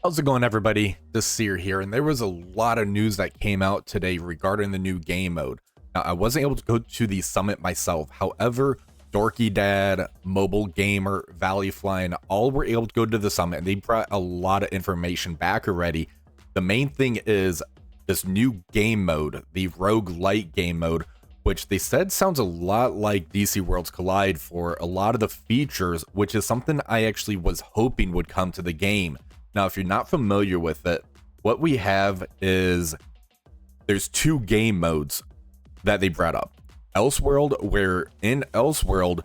How's it going, everybody? This is Seer here, and there was a lot of news that came out today regarding the new game mode. Now, I wasn't able to go to the summit myself. However, Dorky Dad, Mobile Gamer, Valley Flying, all were able to go to the summit, and they brought a lot of information back already. The main thing is this new game mode, the ROGUE-LITE game mode, which they said sounds a lot like DC Worlds Collide for a lot of the features, which is something I actually was hoping would come to the game. Now, if you're not familiar with it, what we have is there's two game modes that they brought up. Elseworld, where in Elseworld,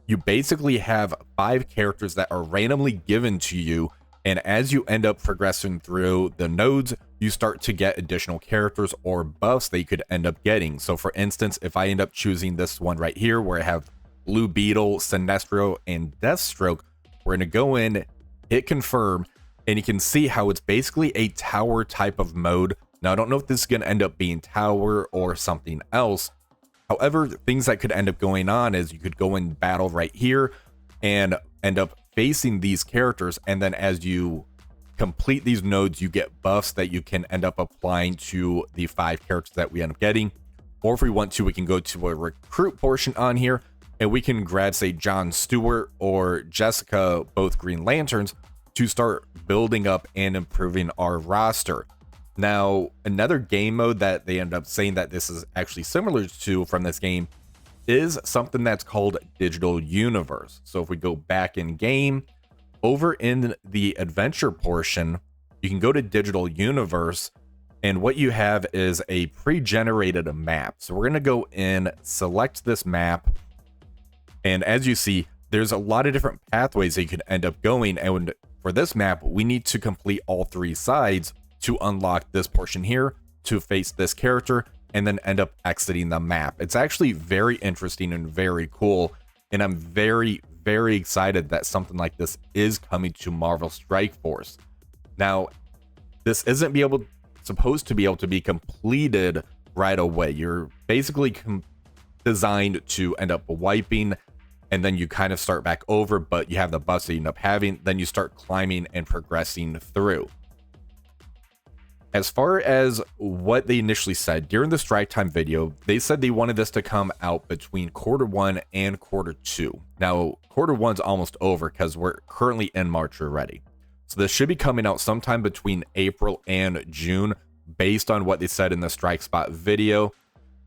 you basically have 5 characters that are randomly given to you, and as you end up progressing through the nodes, you start to get additional characters or buffs that you could end up getting. So for instance, if I end up choosing this one right here, where I have Blue Beetle, Sinestro, and Deathstroke, we're going to go in, hit confirm, and you can see how it's basically a tower type of mode. Now, I don't know if this is going to end up being tower or something else. However, things that could end up going on is you could go in battle right here and end up facing these characters. And then as you complete these nodes, you get buffs that you can end up applying to the 5 characters that we end up getting. Or if we want to, we can go to a recruit portion on here and we can grab, say, John Stewart or Jessica, both Green Lanterns, to start building up and improving our roster. Now, another game mode that they end up saying that this is actually similar to from this game is something that's called Digital Universe. So if we go back in game, over in the adventure portion, you can go to Digital Universe, and what you have is a pre-generated map. So we're going to go in, select this map, and as you see, there's a lot of different pathways that you could end up going, and for this map, we need to complete all 3 sides to unlock this portion here, to face this character, and then end up exiting the map. It's actually very interesting and very cool, and I'm very, very excited that something like this is coming to Marvel Strike Force. Now, this isn't supposed to be able to be completed right away. You're basically designed to end up wiping, and then you kind of start back over, but you have the buffs that you end up having, then you start climbing and progressing through. As far as what they initially said, during the Strike Time video, they said they wanted this to come out between Q1 and Q2. Now, Q1's almost over because we're currently in March already. So this should be coming out sometime between April and June, based on what they said in the Strike Spot video.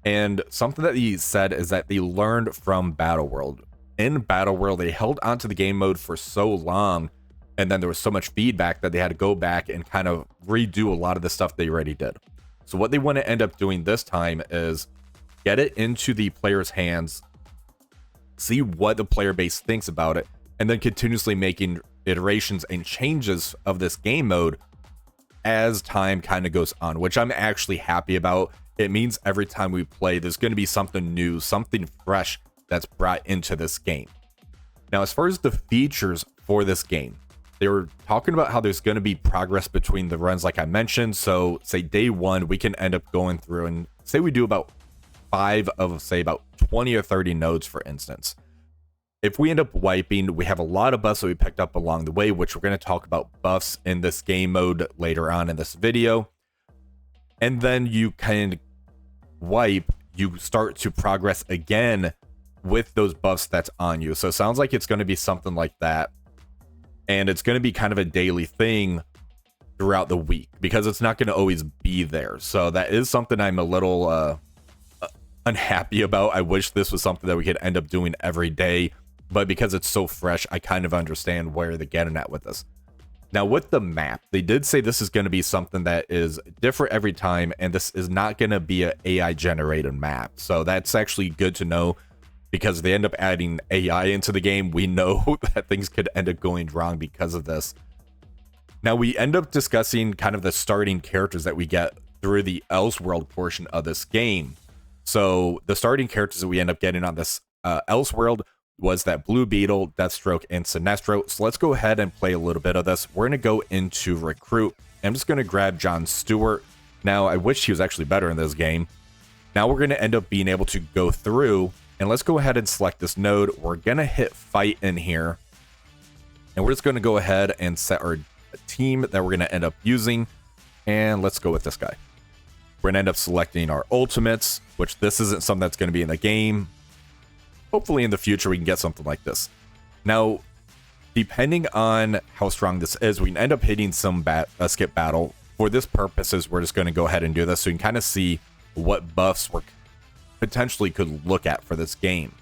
And something that he said is that they learned from Battle World. In Battle World, they held onto the game mode for so long, and then there was so much feedback that they had to go back and kind of redo a lot of the stuff they already did. So what they want to end up doing this time is get it into the player's hands, see what the player base thinks about it, and then continuously making iterations and changes of this game mode as time kind of goes on, which I'm actually happy about. It means every time we play, there's going to be something new, something fresh that's brought into this game. Now, as far as the features for this game, they were talking about how there's going to be progress between the runs, like I mentioned. So say day 1, we can end up going through and say we do about 5 of, say, about 20 or 30 nodes, for instance. If we end up wiping, we have a lot of buffs that we picked up along the way, which we're going to talk about buffs in this game mode later on in this video. And then you kind of wipe, you start to progress again with those buffs that's on you. So it sounds like it's going to be something like that. And it's going to be kind of a daily thing throughout the week, because it's not going to always be there. So that is something I'm a little unhappy about. I wish this was something that we could end up doing every day, but because it's so fresh, I kind of understand where they're getting at with this. Now, with the map, they did say this is going to be something that is different every time, and this is not going to be an AI generated map. So that's actually good to know, because if they end up adding AI into the game, we know that things could end up going wrong because of this. Now, we end up discussing kind of the starting characters that we get through the Elseworld portion of this game. So the starting characters that we end up getting on this Elseworld was that Blue Beetle, Deathstroke, and Sinestro. So let's go ahead and play a little bit of this. We're going to go into Recruit. I'm just going to grab John Stewart. Now, I wish he was actually better in this game. Now we're going to end up being able to go through, and let's go ahead and select this node. We're going to hit fight in here, and we're just going to go ahead and set our team that we're going to end up using. And let's go with this guy. We're going to end up selecting our ultimates, which this isn't something that's going to be in the game. Hopefully in the future we can get something like this. Now, depending on how strong this is, we can end up hitting some skip battle. For this purposes, we're just going to go ahead and do this so you can kind of see what buffs we potentially could look at for this game.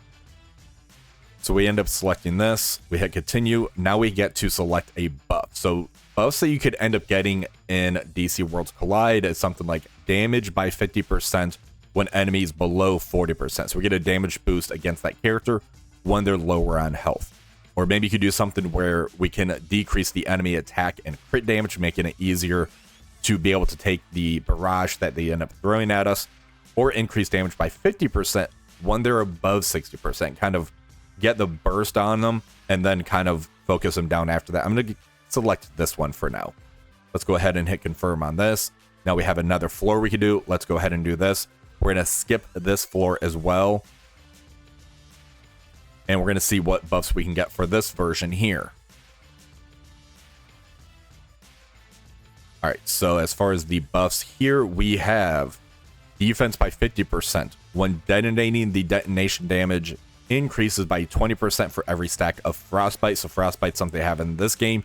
So we end up selecting this, we hit continue. Now we get to select a buff. So buffs that you could end up getting in DC Worlds Collide is something like damage by 50% when enemies below 40%. So we get a damage boost against that character when they're lower on health. Or maybe you could do something where we can decrease the enemy attack and crit damage, making it easier to be able to take the barrage that they end up throwing at us, or increase damage by 50% when they're above 60%. Kind of get the burst on them and then kind of focus them down after that. I'm going to select this one for now. Let's go ahead and hit confirm on this. Now we have another floor we could do. Let's go ahead and do this. We're going to skip this floor as well. And we're going to see what buffs we can get for this version here. All right, so as far as the buffs here, we have defense by 50%. When detonating, the detonation damage increases by 20% for every stack of Frostbite. So Frostbite's something they have in this game.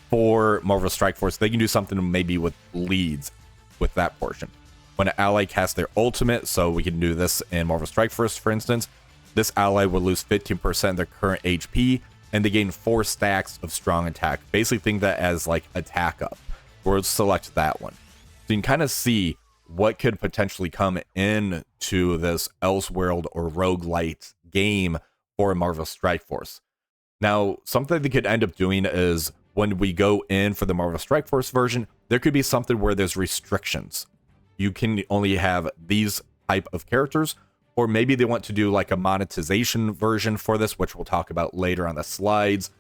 For Marvel Strike Force, they can do something maybe with leads with that portion. When an ally casts their ultimate, so we can do this in Marvel Strike Force, for instance, this ally will lose 15% of their current HP, and they gain 4 stacks of strong attack. Basically think that as like attack up. We'll select that one. So you can kind of see what could potentially come into this Elseworld or ROGUE-LITE game for Marvel Strike Force. Now, something they could end up doing is when we go in for the Marvel Strike Force version, there could be something where there's restrictions. You can only have these type of characters, or maybe they want to do like a monetization version for this, which we'll talk about later on the slides.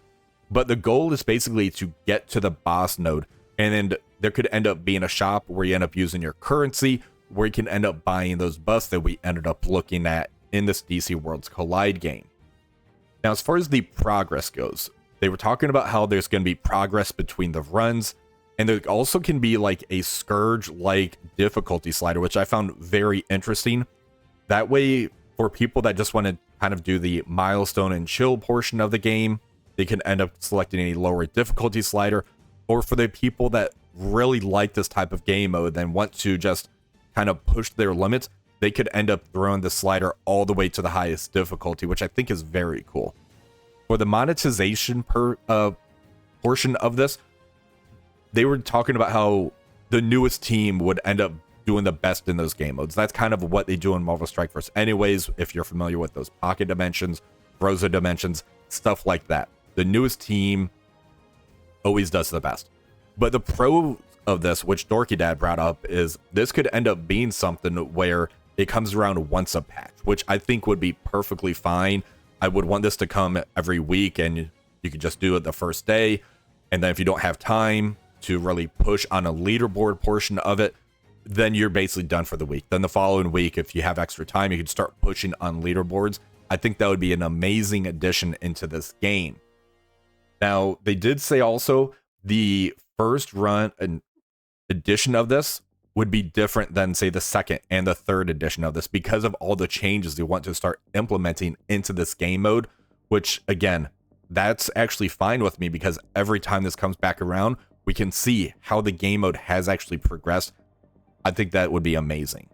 But the goal is basically to get to the boss node. And then there could end up being a shop where you end up using your currency, where you can end up buying those buffs that we ended up looking at in this DC Worlds Collide game. Now, as far as the progress goes, they were talking about how there's going to be progress between the runs, and there also can be like a Scourge-like difficulty slider, which I found very interesting. That way, for people that just want to kind of do the milestone and chill portion of the game, they can end up selecting a lower difficulty slider. Or for the people that really like this type of game mode and want to just kind of push their limits, they could end up throwing the slider all the way to the highest difficulty, which I think is very cool. For the monetization portion of this, they were talking about how the newest team would end up doing the best in those game modes. That's kind of what they do in Marvel Strike Force anyways, if you're familiar with those pocket dimensions, frozen dimensions, stuff like that. The newest team always does the best. But the pro of this, which Dorky Dad brought up, is this could end up being something where it comes around once a patch, which I think would be perfectly fine. I would want this to come every week, and you could just do it the first day. And then if you don't have time to really push on a leaderboard portion of it, then you're basically done for the week. Then the following week, if you have extra time, you can start pushing on leaderboards. I think that would be an amazing addition into this game. Now, they did say also the first run and edition of this would be different than, say, the second and the third edition of this because of all the changes they want to start implementing into this game mode, which, again, that's actually fine with me because every time this comes back around, we can see how the game mode has actually progressed. I think that would be amazing.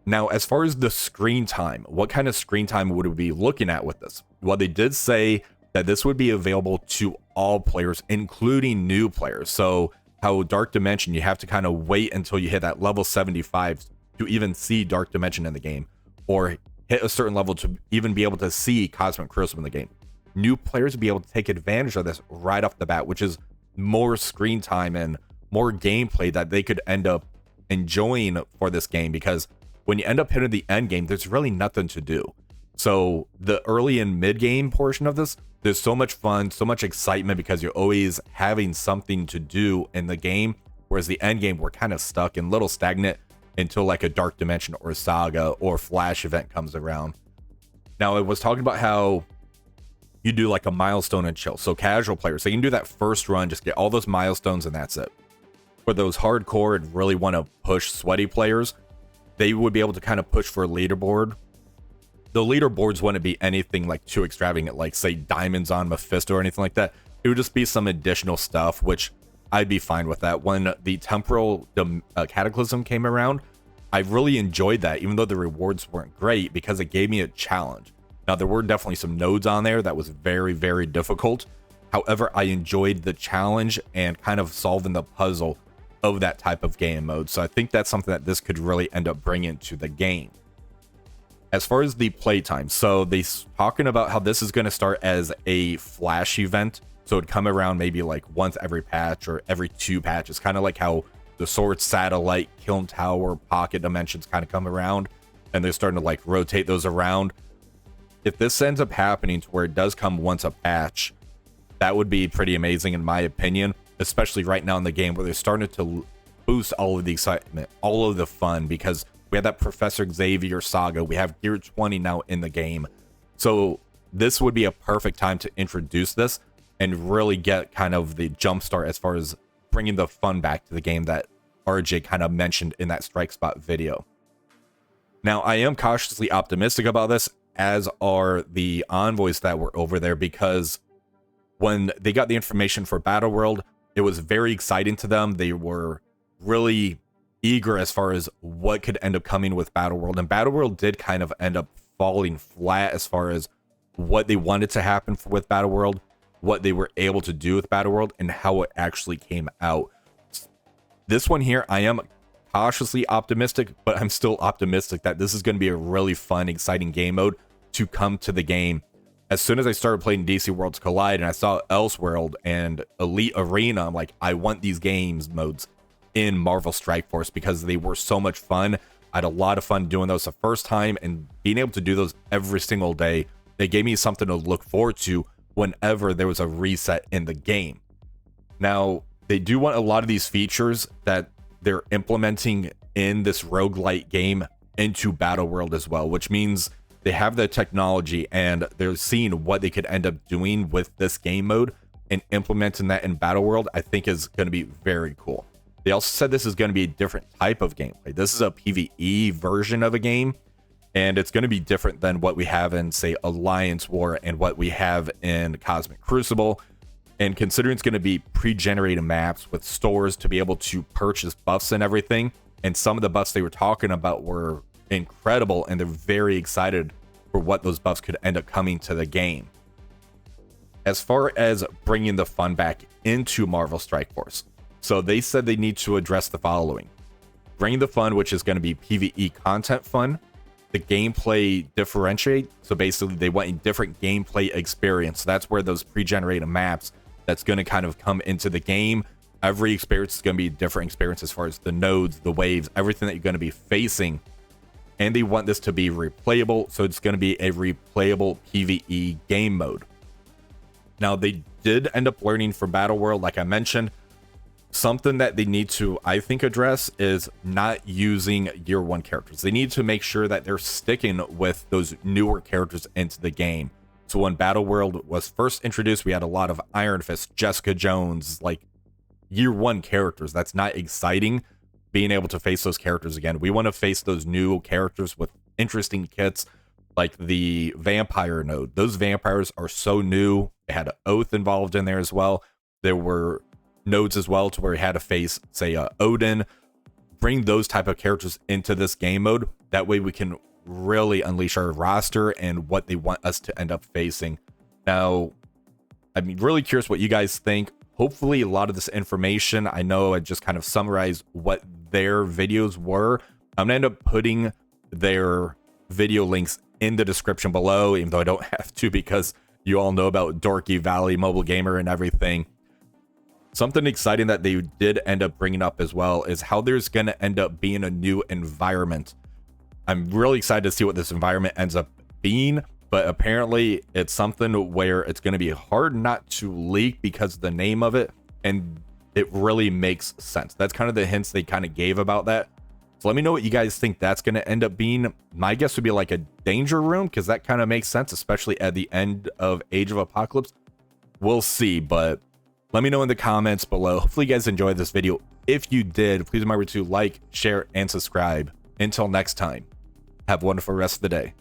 Now, as far as the screen time, what kind of screen time would we be looking at with this? Well, they did say that this would be available to all players, including new players. So how Dark Dimension, you have to kind of wait until you hit that level 75 to even see Dark Dimension in the game, or hit a certain level to even be able to see Cosmic Crucible in the game. New players will be able to take advantage of this right off the bat, which is more screen time and more gameplay that they could end up enjoying for this game, because when you end up hitting the end game, there's really nothing to do. So the early and mid game portion of this, there's so much fun, so much excitement because you're always having something to do in the game. Whereas the end game, we're kind of stuck and a little stagnant until like a Dark Dimension or Saga or Flash event comes around. Now, it was talking about how you do like a milestone and chill. So casual players, they can do that first run, just get all those milestones, and that's it. For those hardcore and really want to push sweaty players, they would be able to kind of push for a leaderboard. The leaderboards wouldn't be anything like too extravagant, like say diamonds on Mephisto or anything like that. It would just be some additional stuff, which I'd be fine with that. When the temporal cataclysm came around, I really enjoyed that, even though the rewards weren't great, because it gave me a challenge. Now, there were definitely some nodes on there that was very, very difficult. However, I enjoyed the challenge and kind of solving the puzzle of that type of game mode. So I think that's something that this could really end up bringing to the game. As far as the playtime, so they're talking about how this is going to start as a flash event. So it'd come around maybe like once every patch or every 2 patches, kind of like how the Sword Satellite, Kiln Tower, Pocket Dimensions kind of come around, and they're starting to like rotate those around. If this ends up happening to where it does come once a patch, that would be pretty amazing in my opinion, especially right now in the game where they're starting to boost all of the excitement, all of the fun, because we had that Professor Xavier saga, we have Gear 20 now in the game. So this would be a perfect time to introduce this and really get kind of the jump start as far as bringing the fun back to the game that RJ kind of mentioned in that Strike Spot video. Now, I am cautiously optimistic about this, as are the envoys that were over there, because when they got the information for Battle World, it was very exciting to them. They were really eager as far as what could end up coming with Battle World, and Battle World did kind of end up falling flat as far as what they wanted to happen with Battle World, what they were able to do with Battle World, and how it actually came out. This one here, I am cautiously optimistic, but I'm still optimistic that this is going to be a really fun, exciting game mode to come to the game. As soon as I started playing DC Worlds Collide and I saw Elseworld and Elite Arena, I'm like, I want these games modes in Marvel Strike Force because they were so much fun. I had a lot of fun doing those the first time, and being able to do those every single day, they gave me something to look forward to whenever there was a reset in the game. Now, they do want a lot of these features that they're implementing in this roguelite game into Battle World as well, which means they have the technology and they're seeing what they could end up doing with this game mode, and implementing that in Battle World, I think is going to be very cool. They also said this is going to be a different type of gameplay. This is a PvE version of a game, and it's going to be different than what we have in, say, Alliance War and what we have in Cosmic Crucible. And considering it's going to be pre-generated maps with stores to be able to purchase buffs and everything, and some of the buffs they were talking about were incredible, and they're very excited for what those buffs could end up coming to the game. As far as bringing the fun back into Marvel Strike Force, so they said they need to address the following: bring the fun, which is going to be PvE content fun, the gameplay differentiate, so basically they want a different gameplay experience. So that's where those pre-generated maps that's going to kind of come into the game. Every experience is going to be a different experience as far as the nodes, the waves, everything that you're going to be facing. And they want this to be replayable, so it's going to be a replayable PvE game mode. Now, they did end up learning for Battle World, like I mentioned. Something that they need to, I think, address is not using Year 1 characters. They need to make sure that they're sticking with those newer characters into the game. So when Battle World was first introduced, we had a lot of Iron Fist, Jessica Jones, like Year 1 characters. That's not exciting, being able to face those characters again. We want to face those new characters with interesting kits, like the vampire node. Those vampires are so new. They had an Oath involved in there as well. There were nodes as well to where we had to face, say, Odin. Bring those type of characters into this game mode. That way we can really unleash our roster and what they want us to end up facing. Now, I'm really curious what you guys think. Hopefully a lot of this information, I know I just kind of summarized what their videos were. I'm gonna end up putting their video links in the description below, even though I don't have to, because you all know about Dorky Valley Mobile Gamer and everything. Something exciting that they did end up bringing up as well is how there's going to end up being a new environment. I'm really excited to see what this environment ends up being, but apparently it's something where it's going to be hard not to leak because of the name of it, and it really makes sense. That's kind of the hints they kind of gave about that. So let me know what you guys think that's going to end up being. My guess would be like a danger room, because that kind of makes sense, especially at the end of Age of Apocalypse. We'll see, but let me know in the comments below. Hopefully you guys enjoyed this video. If you did, please remember to like, share, and subscribe. Until next time, have a wonderful rest of the day.